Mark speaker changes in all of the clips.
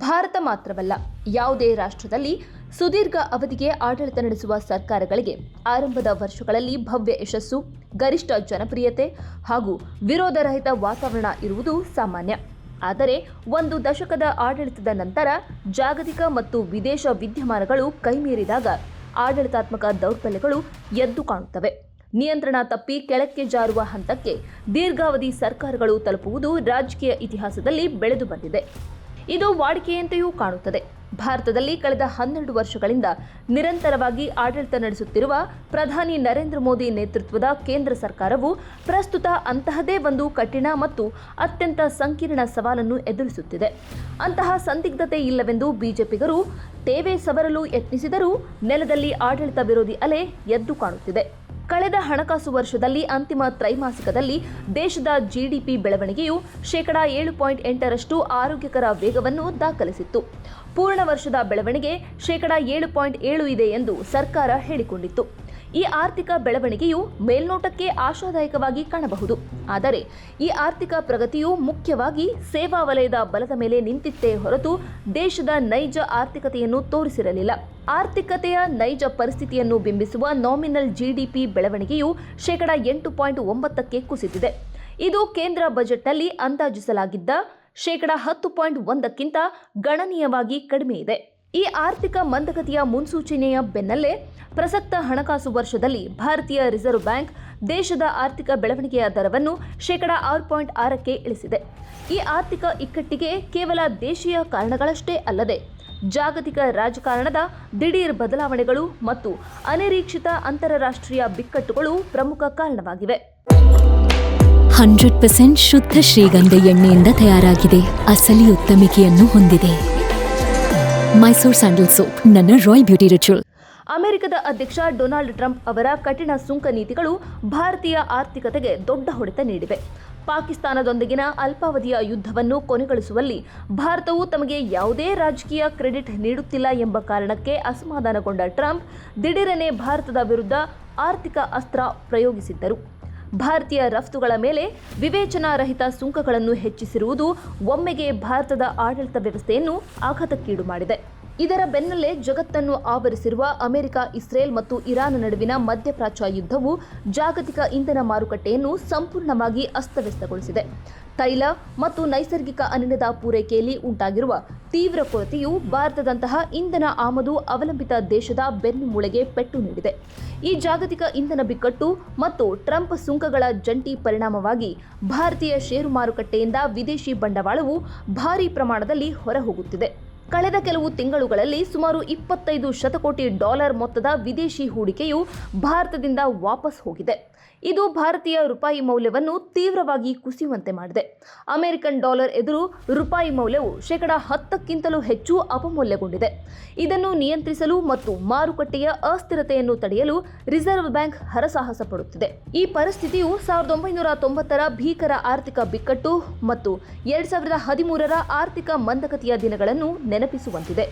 Speaker 1: ಭಾರತ ಮಾತ್ರವಲ್ಲ, ಯಾವುದೇ ರಾಷ್ಟ್ರದಲ್ಲಿ ಸುದೀರ್ಘ ಅವಧಿಗೆ ಆಡಳಿತ ನಡೆಸುವ ಸರ್ಕಾರಗಳಿಗೆ ಆರಂಭದ ವರ್ಷಗಳಲ್ಲಿ ಭವ್ಯ ಯಶಸ್ಸು, ಗರಿಷ್ಠ ಜನಪ್ರಿಯತೆ ಹಾಗೂ ವಿರೋಧರಹಿತ ವಾತಾವರಣ ಇರುವುದು ಸಾಮಾನ್ಯ. ಆದರೆ ಒಂದು ದಶಕದ ಆಡಳಿತದ ನಂತರ ಜಾಗತಿಕ ಮತ್ತು ವಿದೇಶ ವಿದ್ಯಮಾನಗಳು ಕೈಮೀರಿದಾಗ ಆಡಳಿತಾತ್ಮಕ ದೌರ್ಬಲ್ಯಗಳು ಎದ್ದು ಕಾಣುತ್ತವೆ. ನಿಯಂತ್ರಣ ತಪ್ಪಿ ಕೆಳಕ್ಕೆ ಜಾರುವ ಹಂತಕ್ಕೆ ದೀರ್ಘಾವಧಿ ಸರ್ಕಾರಗಳು ತಲುಪುವುದು ರಾಜಕೀಯ ಇತಿಹಾಸದಲ್ಲಿ ಬೆಳೆದು ಬಂದಿದೆ. ಇದು ವಾಡಿಕೆಯಂತೆಯೂ ಕಾಣುತ್ತದೆ. ಭಾರತದಲ್ಲಿ ಕಳೆದ 12 ವರ್ಷಗಳಿಂದ ನಿರಂತರವಾಗಿ ಆಡಳಿತ ನಡೆಸುತ್ತಿರುವ ಪ್ರಧಾನಿ ನರೇಂದ್ರ ಮೋದಿ ನೇತೃತ್ವದ ಕೇಂದ್ರ ಸರ್ಕಾರವು ಪ್ರಸ್ತುತ ಅಂತಹದೇ ಒಂದು ಕಠಿಣ ಮತ್ತು ಅತ್ಯಂತ ಸಂಕೀರ್ಣ ಸವಾಲನ್ನು ಎದುರಿಸುತ್ತಿದೆ. ಅಂತಹ ಸಂದಿಗ್ಧತೆ ಇಲ್ಲವೆಂದು ಬಿಜೆಪಿಗರು ತೇವೆ ಸವರಲು ಯತ್ನಿಸಿದರೂ ನೆಲದಲ್ಲಿ ಆಡಳಿತ ವಿರೋಧಿ ಅಲೆ ಎದ್ದು ಕಾಣುತ್ತಿದೆ. ಕಳೆದ ಹಣಕಾಸು ವರ್ಷದಲ್ಲಿ ಅಂತಿಮ ತ್ರೈಮಾಸಿಕದಲ್ಲಿ ದೇಶದ ಜಿಡಿಪಿ ಬೆಳವಣಿಗೆಯು %7.8ರಷ್ಟು ಆರೋಗ್ಯಕರ ವೇಗವನ್ನು ದಾಖಲಿಸಿತ್ತು. ಪೂರ್ಣ ವರ್ಷದ ಬೆಳವಣಿಗೆ %7.7 ಇದೆ ಎಂದು ಸರ್ಕಾರ ಹೇಳಿಕೊಂಡಿತ್ತು. ಈ ಆರ್ಥಿಕ ಬೆಳವಣಿಗೆಯು ಮೇಲ್ನೋಟಕ್ಕೆ ಆಶಾದಾಯಕವಾಗಿ ಕಾಣಬಹುದು. ಆದರೆ ಈ ಆರ್ಥಿಕ ಪ್ರಗತಿಯು ಮುಖ್ಯವಾಗಿ ಸೇವಾ ವಲಯದ ಬಲದ ಮೇಲೆ ನಿಂತಿತ್ತೇ ಹೊರತು ದೇಶದ ನೈಜ ಆರ್ಥಿಕತೆಯನ್ನು ತೋರಿಸಿರಲಿಲ್ಲ. ಆರ್ಥಿಕತೆಯ ನೈಜ ಪರಿಸ್ಥಿತಿಯನ್ನು ಬಿಂಬಿಸುವ ನಾಮಿನಲ್ ಜಿಡಿಪಿ ಬೆಳವಣಿಗೆಯು %8.9ಕ್ಕೆ ಕುಸಿದಿದೆ. ಇದು ಕೇಂದ್ರ ಬಜೆಟ್ನಲ್ಲಿ ಅಂದಾಜಿಸಲಾಗಿದ್ದ %10.1ಕ್ಕಿಂತ ಗಣನೀಯವಾಗಿ ಕಡಿಮೆ ಇದೆ. ಈ ಆರ್ಥಿಕ ಮಂದಗತಿಯ ಮುನ್ಸೂಚನೆಯ ಬೆನ್ನಲ್ಲೇ ಪ್ರಸಕ್ತ ಹಣಕಾಸು ವರ್ಷದಲ್ಲಿ ಭಾರತೀಯ ರಿಸರ್ವ್ ಬ್ಯಾಂಕ್ ದೇಶದ ಆರ್ಥಿಕ ಬೆಳವಣಿಗೆಯ ದರವನ್ನು %6.6ಕ್ಕೆ ಇಳಿಸಿದೆ. ಈ ಆರ್ಥಿಕ ಇಕ್ಕಟ್ಟಿಗೆ ಕೇವಲ ದೇಶೀಯ ಕಾರಣಗಳಷ್ಟೇ ಅಲ್ಲದೆ ಜಾಗತಿಕ ರಾಜಕಾರಣದ ದಿಢೀರ್ ಬದಲಾವಣೆಗಳು ಮತ್ತು ಅನಿರೀಕ್ಷಿತ ಅಂತಾರಾಷ್ಟ್ರೀಯ ಬಿಕ್ಕಟ್ಟುಗಳು ಪ್ರಮುಖ ಕಾರಣವಾಗಿವೆ.
Speaker 2: 100% ಶುದ್ಧ ಶ್ರೀಗಂಧ ಎಣ್ಣೆಯಿಂದ ತಯಾರಾಗಿದೆ. ಅಸಲಿ ಉತ್ತಮಿಕೆಯನ್ನು ಹೊಂದಿದೆ. ಮೈಸೂರ್ ಸ್ಯಾಂಡಲ್ ಸೋಪ್, ನನ್ನ ರಾಯಲ್ ಬ್ಯೂಟಿ ರಿಚುವಲ್.
Speaker 1: ಅಮೆರಿಕದ ಅಧ್ಯಕ್ಷ ಡೊನಾಲ್ಡ್ ಟ್ರಂಪ್ ಅವರ ಕಠಿಣ ಸುಂಕ ನೀತಿಗಳು ಭಾರತೀಯ ಆರ್ಥಿಕತೆಗೆ ದೊಡ್ಡ ಹೊಡೆತ ನೀಡಿವೆ. ಪಾಕಿಸ್ತಾನದೊಂದಿಗಿನ ಅಲ್ಪಾವಧಿಯ ಯುದ್ಧವನ್ನು ಕೊನೆಗೊಳಿಸುವಲ್ಲಿ ಭಾರತವು ತಮಗೆ ಯಾವುದೇ ರಾಜಕೀಯ ಕ್ರೆಡಿಟ್ ನೀಡುತ್ತಿಲ್ಲ ಎಂಬ ಕಾರಣಕ್ಕೆ ಅಸಮಾಧಾನಗೊಂಡ ಟ್ರಂಪ್ ದಿಢೀರನೆ ಭಾರತದ ವಿರುದ್ಧ ಆರ್ಥಿಕ ಅಸ್ತ್ರ ಪ್ರಯೋಗಿಸಿದ್ದರು. ಭಾರತೀಯ ರಫ್ತುಗಳ ಮೇಲೆ ವಿವೇಚನಾರಹಿತ ಸುಂಕಗಳನ್ನು ಹೆಚ್ಚಿಸಿರುವುದು ಒಮ್ಮೆಗೆ ಭಾರತದ ಆಡಳಿತ ವ್ಯವಸ್ಥೆಯನ್ನು ಆಘಾತಕ್ಕೀಡು ಮಾಡಿದೆ. ಇದರ ಬೆನ್ನಲ್ಲೇ ಜಗತ್ತನ್ನು ಆವರಿಸಿರುವ ಅಮೆರಿಕ, ಇಸ್ರೇಲ್ ಮತ್ತು ಇರಾನ್ ನಡುವಿನ ಮಧ್ಯಪ್ರಾಚ್ಯ ಯುದ್ಧವು ಜಾಗತಿಕ ಇಂಧನ ಮಾರುಕಟ್ಟೆಯನ್ನು ಸಂಪೂರ್ಣವಾಗಿ ಅಸ್ತವ್ಯಸ್ತಗೊಳಿಸಿದೆ. ತೈಲ ಮತ್ತು ನೈಸರ್ಗಿಕ ಅನಿಲದ ಪೂರೈಕೆಯಲ್ಲಿ ಉಂಟಾಗಿರುವ ತೀವ್ರ ಕೊರತೆಯು ಭಾರತದಂತಹ ಇಂಧನ ಆಮದು ಅವಲಂಬಿತ ದೇಶದ ಬೆನ್ನುಮೂಳೆಗೆ ಪೆಟ್ಟು ನೀಡಿದೆ. ಈ ಜಾಗತಿಕ ಇಂಧನ ಬಿಕ್ಕಟ್ಟು ಮತ್ತು ಟ್ರಂಪ್ ಸುಂಕಗಳ ಜಂಟಿ ಪರಿಣಾಮವಾಗಿ ಭಾರತೀಯ ಷೇರು ಮಾರುಕಟ್ಟೆಯಿಂದ ವಿದೇಶಿ ಬಂಡವಾಳವು ಭಾರೀ ಪ್ರಮಾಣದಲ್ಲಿ ಹೊರಹೋಗುತ್ತಿದೆ. ಕಳೆದ ಕೆಲವು ತಿಂಗಳುಗಳಲ್ಲಿ ಸುಮಾರು $25 ಶತಕೋಟಿ ಮೊತ್ತದ ವಿದೇಶಿ ಹೂಡಿಕೆಯು ಭಾರತದಿಂದ ವಾಪಸ್ ಹೋಗಿದೆ. ಇದು ಭಾರತೀಯ ರೂಪಾಯಿ ಮೌಲ್ಯವನ್ನು ತೀವ್ರವಾಗಿ ಕುಸಿಯುವಂತೆ ಮಾಡಿದೆ. ಅಮೆರಿಕನ್ ಡಾಲರ್ ಎದುರು ರೂಪಾಯಿ ಮೌಲ್ಯವು %10ಕ್ಕಿಂತಲೂ ಹೆಚ್ಚು ಅಪಮೌಲ್ಯಗೊಂಡಿದೆ. ಇದನ್ನು ನಿಯಂತ್ರಿಸಲು ಮತ್ತು ಮಾರುಕಟ್ಟೆಯ ಅಸ್ಥಿರತೆಯನ್ನು ತಡೆಯಲು ರಿಸರ್ವ್ ಬ್ಯಾಂಕ್ ಹರಸಾಹಸ ಪಡುತ್ತಿದೆ. ಈ ಪರಿಸ್ಥಿತಿಯು 1990ರ ಭೀಕರ ಆರ್ಥಿಕ ಬಿಕ್ಕಟ್ಟು ಮತ್ತು 2013ರ ಆರ್ಥಿಕ ಮಂದಗತಿಯ ದಿನಗಳನ್ನು ನೆನಪಿಸುವಂತಿದೆ.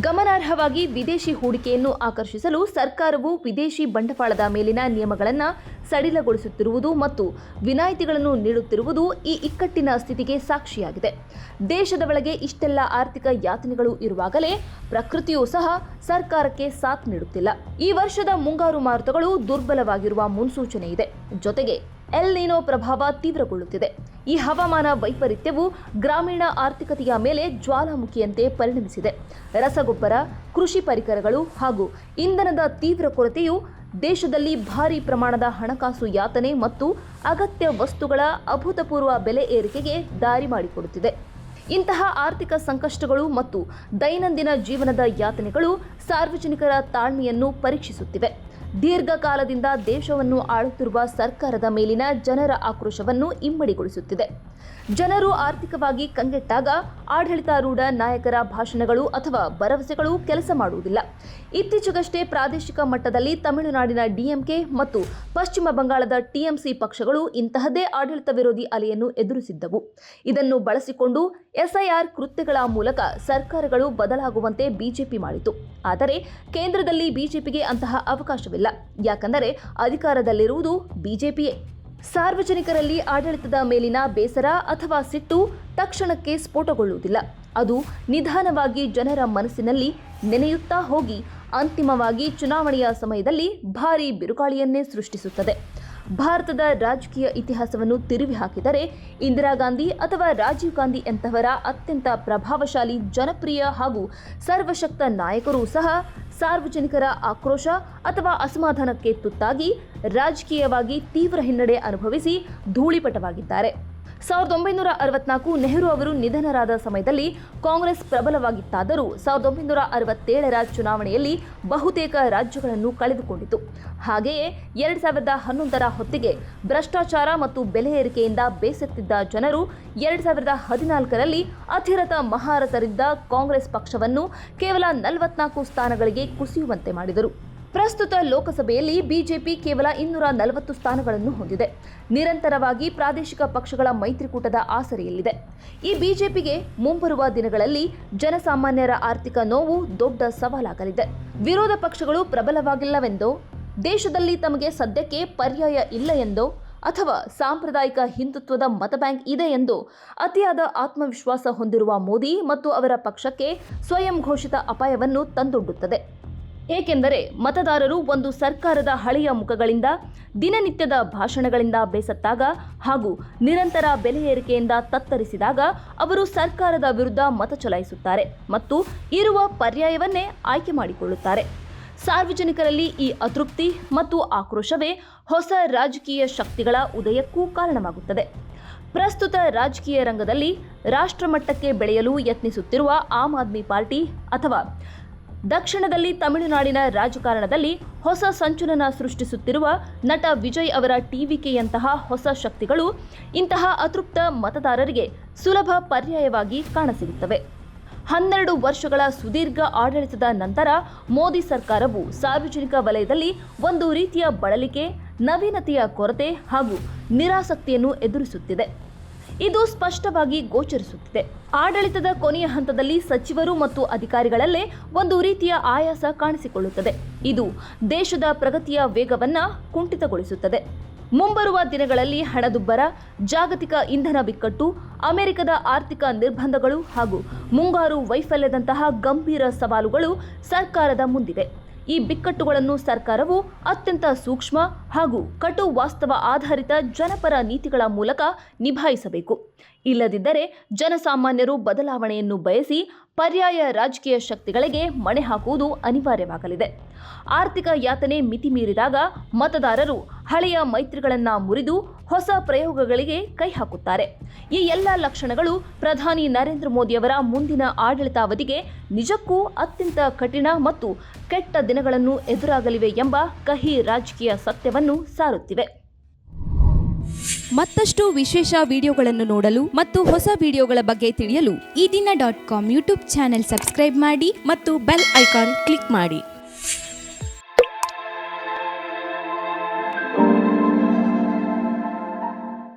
Speaker 1: ಗಮನಾರ್ಹವಾಗಿ ವಿದೇಶಿ ಹೂಡಿಕೆಯನ್ನು ಆಕರ್ಷಿಸಲು ಸರ್ಕಾರವು ವಿದೇಶಿ ಬಂಡವಾಳದ ಮೇಲಿನ ನಿಯಮಗಳನ್ನು ಸಡಿಲಗೊಳಿಸುತ್ತಿರುವುದು ಮತ್ತು ವಿನಾಯಿತಿಗಳನ್ನು ನೀಡುತ್ತಿರುವುದು ಈ ಇಕ್ಕಟ್ಟಿನ ಸ್ಥಿತಿಗೆ ಸಾಕ್ಷಿಯಾಗಿದೆ. ದೇಶದ ಒಳಗೆ ಇಷ್ಟೆಲ್ಲ ಆರ್ಥಿಕ ಯಾತನೆಗಳು ಇರುವಾಗಲೇ ಪ್ರಕೃತಿಯೂ ಸಹ ಸರ್ಕಾರಕ್ಕೆ ಸಾಥ್ ನೀಡುತ್ತಿಲ್ಲ. ಈ ವರ್ಷದ ಮುಂಗಾರು ಮಾರುತಗಳು ದುರ್ಬಲವಾಗಿರುವ ಮುನ್ಸೂಚನೆ ಇದೆ. ಜೊತೆಗೆ ಎಲ್ ನೀನೋ ಪ್ರಭಾವ ತೀವ್ರಗೊಳ್ಳುತ್ತಿದೆ. ಈ ಹವಾಮಾನ ವೈಪರೀತ್ಯವು ಗ್ರಾಮೀಣ ಆರ್ಥಿಕತೆಯ ಮೇಲೆ ಜ್ವಾಲಾಮುಖಿಯಂತೆ ಪರಿಣಮಿಸಿದೆ. ರಸಗೊಬ್ಬರ, ಕೃಷಿ ಪರಿಕರಗಳು ಹಾಗೂ ಇಂಧನದ ತೀವ್ರ ಕೊರತೆಯು ದೇಶದಲ್ಲಿ ಭಾರೀ ಪ್ರಮಾಣದ ಹಣಕಾಸು ಯಾತನೆ ಮತ್ತು ಅಗತ್ಯ ವಸ್ತುಗಳ ಅಭೂತಪೂರ್ವ ಬೆಲೆ ಏರಿಕೆಗೆ ದಾರಿ ಮಾಡಿಕೊಡುತ್ತಿದೆ. ಇಂತಹ ಆರ್ಥಿಕ ಸಂಕಷ್ಟಗಳು ಮತ್ತು ದೈನಂದಿನ ಜೀವನದ ಯಾತನೆಗಳು ಸಾರ್ವಜನಿಕರ ತಾಳ್ಮೆಯನ್ನು ಪರೀಕ್ಷಿಸುತ್ತಿವೆ. ದೀರ್ಘಕಾಲದಿಂದ ದೇಶವನ್ನು ಆಳುತ್ತಿರುವ ಸರ್ಕಾರದ ಮೇಲಿನ ಜನರ ಆಕ್ರೋಶವನ್ನು ಇಮ್ಮಡಿಗೊಳಿಸುತ್ತಿದೆ. ಜನರು ಆರ್ಥಿಕವಾಗಿ ಕಂಗೆಟ್ಟಾಗ ಆಡಳಿತಾರೂಢ ನಾಯಕರ ಭಾಷಣಗಳು ಅಥವಾ ಭರವಸೆಗಳು ಕೆಲಸ ಮಾಡುವುದಿಲ್ಲ. ಇತ್ತೀಚೆಗಷ್ಟೇ ಪ್ರಾದೇಶಿಕ ಮಟ್ಟದಲ್ಲಿ ತಮಿಳುನಾಡಿನ ಡಿಎಂಕೆ ಮತ್ತು ಪಶ್ಚಿಮ ಬಂಗಾಳದ ಟಿಎಂಸಿ ಪಕ್ಷಗಳು ಇಂತಹದೇ ಆಡಳಿತ ವಿರೋಧಿ ಅಲೆಯನ್ನು ಎದುರಿಸಿದ್ದವು. ಇದನ್ನು ಬಳಸಿಕೊಂಡು ಎಸ್ಐಆರ್ ಕೃತ್ಯಗಳ ಮೂಲಕ ಸರ್ಕಾರಗಳು ಬದಲಾಗುವಂತೆ ಬಿಜೆಪಿ ಮಾಡಿತು. ಆದರೆ ಕೇಂದ್ರದಲ್ಲಿ ಬಿಜೆಪಿಗೆ ಅಂತಹ ಅವಕಾಶವಿಲ್ಲ. ಯಾಕೆಂದರೆ ಅಧಿಕಾರದಲ್ಲಿರುವುದು ಬಿಜೆಪಿಯೇ. ಸಾರ್ವಜನಿಕರಲ್ಲಿ ಆಡಳಿತದ ಮೇಲಿನ ಬೇಸರ ಅಥವಾ ಸಿಟ್ಟು ತಕ್ಷಣಕ್ಕೆ ಸ್ಫೋಟಗೊಳ್ಳುವುದಿಲ್ಲ. ಅದು ನಿಧಾನವಾಗಿ ಜನರ ಮನಸ್ಸಿನಲ್ಲಿ ನೆನೆಯುತ್ತಾ ಹೋಗಿ ಅಂತಿಮವಾಗಿ ಚುನಾವಣೆಯ ಸಮಯದಲ್ಲಿ ಭಾರೀ ಬಿರುಗಾಳಿಯನ್ನೇ ಸೃಷ್ಟಿಸುತ್ತದೆ. ಭಾರತದ ರಾಜಕೀಯ ಇತಿಹಾಸವನ್ನು ತಿರುವಿ ಹಾಕಿದರೆ ಇಂದಿರಾ ಗಾಂಧಿ ಅಥವಾ ರಾಜೀವ್ ಗಾಂಧಿ ಎಂತಹವರ ಅತ್ಯಂತ ಪ್ರಭಾವಶಾಲಿ, ಜನಪ್ರಿಯ ಹಾಗೂ ಸರ್ವಶಕ್ತ ನಾಯಕರೂ ಸಹ ಸಾರ್ವಜನಿಕರ ಆಕ್ರೋಶ ಅಥವಾ ಅಸಮಾಧಾನಕ್ಕೆ ತುತ್ತಾಗಿ ರಾಜಕೀಯವಾಗಿ ತೀವ್ರ ಹಿನ್ನಡೆ ಅನುಭವಿಸಿ ಧೂಳಿಪಟವಾಗಿದ್ದಾರೆ. 1964 ನೆಹರು ಅವರು ನಿಧನರಾದ ಸಮಯದಲ್ಲಿ ಕಾಂಗ್ರೆಸ್ ಪ್ರಬಲವಾಗಿತ್ತಾದರೂ 1967ರ ಚುನಾವಣೆಯಲ್ಲಿ ಬಹುತೇಕ ರಾಜ್ಯಗಳನ್ನು ಕಳೆದುಕೊಂಡಿತು. ಹಾಗೆಯೇ 2011ರ ಹೊತ್ತಿಗೆ ಭ್ರಷ್ಟಾಚಾರ ಮತ್ತು ಬೆಲೆ ಏರಿಕೆಯಿಂದ ಬೇಸತ್ತಿದ್ದ ಜನರು 2014ರಲ್ಲಿ ಅಧಿರಥ ಮಹಾರಥರಿದ್ದ ಕಾಂಗ್ರೆಸ್ ಪಕ್ಷವನ್ನು ಕೇವಲ 44 ಸ್ಥಾನಗಳಿಗೆ ಕುಸಿಯುವಂತೆ ಮಾಡಿದರು. ಪ್ರಸ್ತುತ ಲೋಕಸಭೆಯಲ್ಲಿ ಬಿಜೆಪಿ ಕೇವಲ 240 ಸ್ಥಾನಗಳನ್ನು ಹೊಂದಿದೆ. ನಿರಂತರವಾಗಿ ಪ್ರಾದೇಶಿಕ ಪಕ್ಷಗಳ ಮೈತ್ರಿಕೂಟದ ಆಸರೆಯಲ್ಲಿದೆ. ಈ ಬಿಜೆಪಿಗೆ ಮುಂಬರುವ ದಿನಗಳಲ್ಲಿ ಜನಸಾಮಾನ್ಯರ ಆರ್ಥಿಕ ನೋವು ದೊಡ್ಡ ಸವಾಲಾಗಲಿದೆ. ವಿರೋಧ ಪಕ್ಷಗಳು ಪ್ರಬಲವಾಗಿಲ್ಲವೆಂದೋ, ದೇಶದಲ್ಲಿ ತಮಗೆ ಸದ್ಯಕ್ಕೆ ಪರ್ಯಾಯ ಇಲ್ಲ ಎಂದೋ, ಅಥವಾ ಸಾಂಪ್ರದಾಯಿಕ ಹಿಂದುತ್ವದ ಮತಬ್ಯಾಂಕ್ ಇದೆ ಎಂದು ಅತಿಯಾದ ಆತ್ಮವಿಶ್ವಾಸ ಹೊಂದಿರುವ ಮೋದಿ ಮತ್ತು ಅವರ ಪಕ್ಷಕ್ಕೆ ಸ್ವಯಂ ಘೋಷಿತ ಅಪಾಯವನ್ನು ತಂದೊಡ್ಡುತ್ತದೆ. ಏಕೆಂದರೆ ಮತದಾರರು ಒಂದು ಸರ್ಕಾರದ ಹಳೆಯ ಮುಖಗಳಿಂದ, ದಿನನಿತ್ಯದ ಭಾಷಣಗಳಿಂದ ಬೇಸತ್ತಾಗ ಹಾಗೂ ನಿರಂತರ ಬೆಲೆ ಏರಿಕೆಯಿಂದ ತತ್ತರಿಸಿದಾಗ ಅವರು ಸರ್ಕಾರದ ವಿರುದ್ಧ ಮತ ಚಲಾಯಿಸುತ್ತಾರೆ ಮತ್ತು ಇರುವ ಪರ್ಯಾಯವನ್ನೇ ಆಯ್ಕೆ ಮಾಡಿಕೊಳ್ಳುತ್ತಾರೆ. ಸಾರ್ವಜನಿಕರಲ್ಲಿ ಈ ಅತೃಪ್ತಿ ಮತ್ತು ಆಕ್ರೋಶವೇ ಹೊಸ ರಾಜಕೀಯ ಶಕ್ತಿಗಳ ಉದಯಕ್ಕೂ ಕಾರಣವಾಗುತ್ತದೆ. ಪ್ರಸ್ತುತ ರಾಜಕೀಯ ರಂಗದಲ್ಲಿ ರಾಷ್ಟ್ರಮಟ್ಟಕ್ಕೆ ಬೆಳೆಯಲು ಯತ್ನಿಸುತ್ತಿರುವ ಆಮ್ ಆದ್ಮಿ ಪಾರ್ಟಿ ಅಥವಾ ದಕ್ಷಿಣದಲ್ಲಿ ತಮಿಳುನಾಡಿನ ರಾಜಕಾರಣದಲ್ಲಿ ಹೊಸ ಸಂಚಲನ ಸೃಷ್ಟಿಸುತ್ತಿರುವ ನಟ ವಿಜಯ್ ಅವರ ಟಿವಿಕೆಯಂತಹ ಹೊಸ ಶಕ್ತಿಗಳು ಇಂತಹ ಅತೃಪ್ತ ಮತದಾರರಿಗೆ ಸುಲಭ ಪರ್ಯಾಯವಾಗಿ ಕಾಣಸಿಗುತ್ತವೆ. 12 ವರ್ಷಗಳ ಸುದೀರ್ಘ ಆಡಳಿತದ ನಂತರ ಮೋದಿ ಸರ್ಕಾರವು ಸಾರ್ವಜನಿಕ ವಲಯದಲ್ಲಿ ಒಂದು ರೀತಿಯ ಬಳಲಿಕೆ, ನವೀನತೆಯ ಕೊರತೆ ಹಾಗೂ ನಿರಾಸಕ್ತಿಯನ್ನು ಎದುರಿಸುತ್ತಿದೆ. ಇದು ಸ್ಪಷ್ಟವಾಗಿ ಗೋಚರಿಸುತ್ತಿದೆ. ಆಡಳಿತದ ಕೊನೆಯ ಹಂತದಲ್ಲಿ ಸಚಿವರು ಮತ್ತು ಅಧಿಕಾರಿಗಳಲ್ಲೇ ಒಂದು ರೀತಿಯ ಆಯಾಸ ಕಾಣಿಸಿಕೊಳ್ಳುತ್ತದೆ. ಇದು ದೇಶದ ಪ್ರಗತಿಯ ವೇಗವನ್ನು ಕುಂಠಿತಗೊಳಿಸುತ್ತದೆ. ಮುಂಬರುವ ದಿನಗಳಲ್ಲಿ ಹಣದುಬ್ಬರ, ಜಾಗತಿಕ ಇಂಧನ ಬಿಕ್ಕಟ್ಟು, ಅಮೆರಿಕದ ಆರ್ಥಿಕ ನಿರ್ಬಂಧಗಳು ಹಾಗೂ ಮುಂಗಾರು ವೈಫಲ್ಯದಂತಹ ಗಂಭೀರ ಸವಾಲುಗಳು ಸರ್ಕಾರದ ಮುಂದಿವೆ. ಈ ಬಿಕ್ಕಟ್ಟುಗಳನ್ನು ಸರ್ಕಾರವು ಅತ್ಯಂತ ಸೂಕ್ಷ್ಮ ಹಾಗೂ ಕಟು ವಾಸ್ತವ ಆಧಾರಿತ ಜನಪರ ನೀತಿಗಳ ಮೂಲಕ ನಿಭಾಯಿಸಬೇಕು. ಇಲ್ಲದಿದ್ದರೆ ಜನಸಾಮಾನ್ಯರು ಬದಲಾವಣೆಯನ್ನು ಬಯಸಿ ಪರ್ಯಾಯ ರಾಜಕೀಯ ಶಕ್ತಿಗಳಿಗೆ ಮಣೆ ಹಾಕುವುದು ಅನಿವಾರ್ಯವಾಗಲಿದೆ. ಆರ್ಥಿಕ ಯಾತನೆ ಮಿತಿ ಮೀರಿದಾಗ ಮತದಾರರು ಹಳೆಯ ಮೈತ್ರಿಗಳನ್ನು ಮುರಿದು ಹೊಸ ಪ್ರಯೋಗಗಳಿಗೆ ಕೈ ಹಾಕುತ್ತಾರೆ. ಈ ಎಲ್ಲ ಲಕ್ಷಣಗಳು ಪ್ರಧಾನಿ ನರೇಂದ್ರ ಮೋದಿಯವರ ಮುಂದಿನ ಆಡಳಿತಾವಧಿಗೆ ನಿಜಕ್ಕೂ ಅತ್ಯಂತ ಕಠಿಣ ಮತ್ತು ಕೆಟ್ಟ ದಿನಗಳನ್ನು ಎದುರಾಗಲಿವೆ ಎಂಬ ಕಹಿ ರಾಜಕೀಯ ಸತ್ಯವನ್ನು ಸಾರುತ್ತಿವೆ.
Speaker 3: ಮತ್ತಷ್ಟು ವಿಶೇಷ ವಿಡಿಯೋಗಳನ್ನು ನೋಡಲು ಮತ್ತು ಹೊಸ ವಿಡಿಯೋಗಳ ಬಗ್ಗೆ ತಿಳಿಯಲು
Speaker 4: ಈ ದಿನ .com ಯೂಟ್ಯೂಬ್ ಚಾನೆಲ್ ಸಬ್ಸ್ಕ್ರೈಬ್ ಮಾಡಿ
Speaker 3: ಮತ್ತು ಬೆಲ್ ಐಕಾನ್ ಕ್ಲಿಕ್ ಮಾಡಿ.